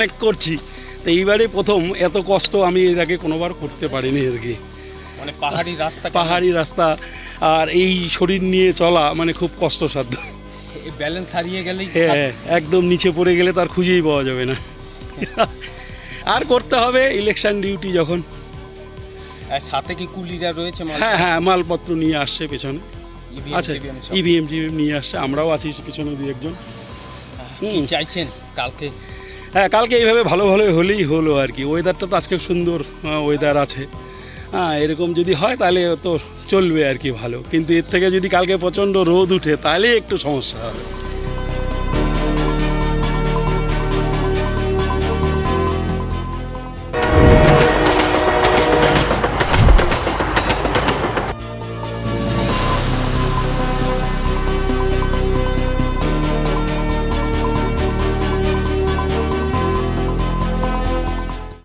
অনেক করছি, তো এইবারে প্রথম এত কষ্ট আমি এর আগে কোনোবার করতে পারিনি আর কি। মানে পাহাড়ি রাস্তা, পাহাড়ি রাস্তা আর এই শরীর নিয়ে চলা মানে খুব কষ্টসাধ্য। ব্যালেন্স হারিয়ে গেলেই হ্যাঁ, একদম নিচে পড়ে গেলে তার খুঁজেই পাওয়া যাবে না। আর করতে হবে ইলেকশন ডিউটি যখন। আর সাথে কি কুলিরা রয়েছে? হ্যাঁ হ্যাঁ, মালপত্র নিয়ে আসছে পেছনে, আচ্ছা ইভিএম টিভিএম নিয়ে আসছে, আমরাও আছি পেছনে দুই একজন। কি চাইছেন কালকে? হ্যাঁ, কালকে এইভাবে ভালো ভালো হলেই হলো আর কি। ওয়েদারটা তো আজকে সুন্দর ওয়েদার আছে, হ্যাঁ এরকম যদি হয় তাহলে তো চলবে আর কি ভালো, কিন্তু এর থেকে যদি কালকে প্রচণ্ড রোদ উঠে তাহলে একটু সমস্যা হবে।